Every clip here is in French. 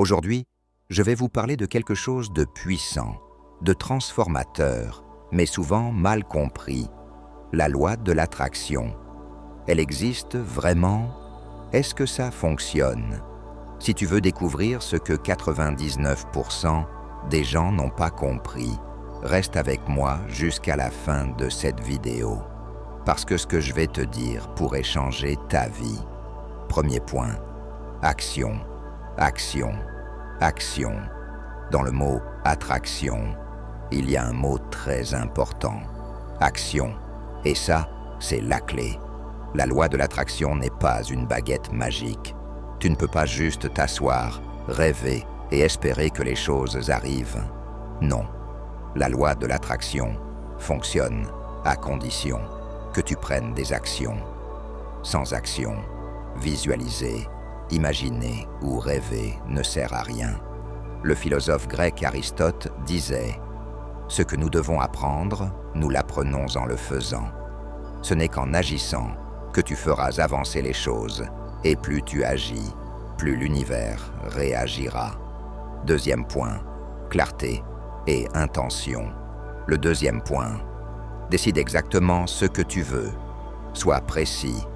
Aujourd'hui, je vais vous parler de quelque chose de puissant, de transformateur, mais souvent mal compris, la loi de l'attraction. Elle existe vraiment? Est-ce que ça fonctionne? Si tu veux découvrir ce que 99% des gens n'ont pas compris, reste avec moi jusqu'à la fin de cette vidéo. Parce que ce que je vais te dire pourrait changer ta vie. Premier point, action, action, action. Dans le mot attraction, il y a un mot très important, action. Et ça, c'est la clé. La loi de l'attraction n'est pas une baguette magique. Tu ne peux pas juste t'asseoir, rêver et espérer que les choses arrivent. Non, la loi de l'attraction fonctionne à condition que tu prennes des actions. Sans action, visualiser, imaginer ou rêver ne sert à rien. Le philosophe grec Aristote disait « Ce que nous devons apprendre, nous l'apprenons en le faisant. Ce n'est qu'en agissant que tu feras avancer les choses, et plus tu agis, plus l'univers réagira. » Deuxième point, clarté et intention. Le deuxième point, décide exactement ce que tu veux. Sois précis,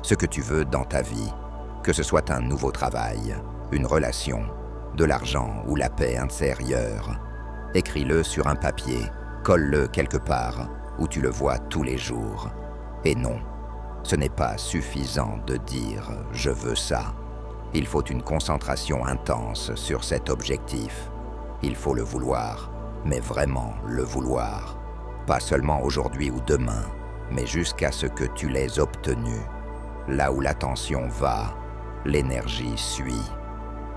ce que tu veux dans ta vie, que ce soit un nouveau travail, une relation, de l'argent ou la paix intérieure. Écris-le sur un papier, colle-le quelque part où tu le vois tous les jours. Et non, ce n'est pas suffisant de dire « je veux ça ». Il faut une concentration intense sur cet objectif. Il faut le vouloir, mais vraiment le vouloir. Pas seulement aujourd'hui ou demain, mais jusqu'à ce que tu l'aies obtenu. Là où l'attention va, l'énergie suit.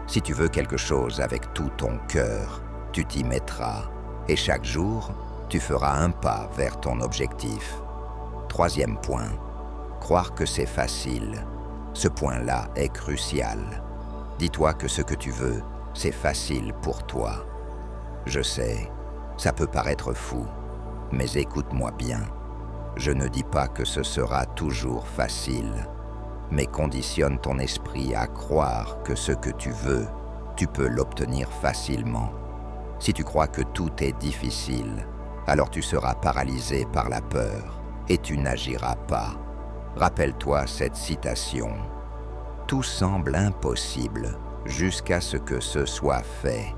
Si tu veux quelque chose avec tout ton cœur, tu t'y mettras. Et chaque jour, tu feras un pas vers ton objectif. Troisième point, croire que c'est facile. Ce point-là est crucial. Dis-toi que ce que tu veux, c'est facile pour toi. Je sais, ça peut paraître fou, mais écoute-moi bien. Je ne dis pas que ce sera toujours facile, mais conditionne ton esprit à croire que ce que tu veux, tu peux l'obtenir facilement. Si tu crois que tout est difficile, alors tu seras paralysé par la peur et tu n'agiras pas. Rappelle-toi cette citation. Tout semble impossible jusqu'à ce que ce soit fait.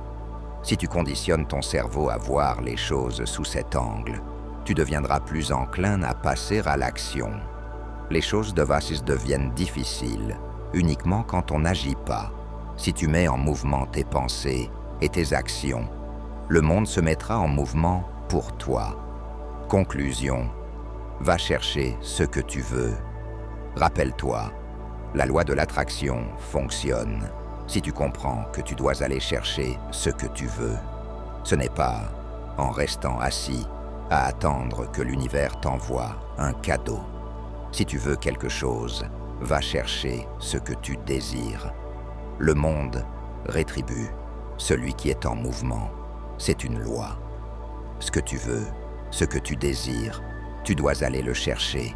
Si tu conditionnes ton cerveau à voir les choses sous cet angle, tu deviendras plus enclin à passer à l'action. Les choses deviennent difficiles uniquement quand on n'agit pas. Si tu mets en mouvement tes pensées et tes actions, le monde se mettra en mouvement pour toi. Conclusion, va chercher ce que tu veux. Rappelle-toi, la loi de l'attraction fonctionne si tu comprends que tu dois aller chercher ce que tu veux. Ce n'est pas en restant assis à attendre que l'univers t'envoie un cadeau. Si tu veux quelque chose, va chercher ce que tu désires. Le monde rétribue celui qui est en mouvement. C'est une loi. Ce que tu veux, ce que tu désires, tu dois aller le chercher.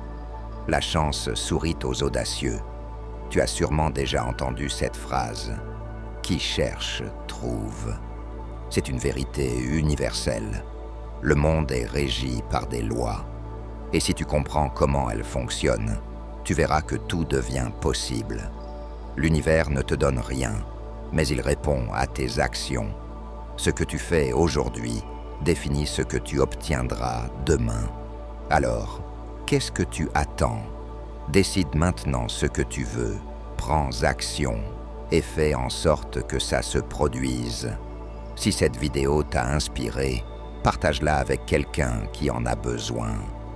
La chance sourit aux audacieux. Tu as sûrement déjà entendu cette phrase. Qui cherche, trouve. C'est une vérité universelle. Le monde est régi par des lois. Et si tu comprends comment elles fonctionnent, tu verras que tout devient possible. L'univers ne te donne rien, mais il répond à tes actions. Ce que tu fais aujourd'hui définit ce que tu obtiendras demain. Alors, qu'est-ce que tu attends? Décide maintenant ce que tu veux, prends action et fais en sorte que ça se produise. Si cette vidéo t'a inspiré, partage-la avec quelqu'un qui en a besoin.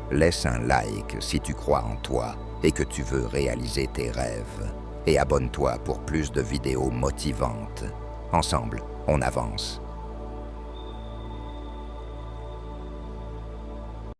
Laisse un like si tu crois en toi et que tu veux réaliser tes rêves. Et abonne-toi pour plus de vidéos motivantes. Ensemble, on avance.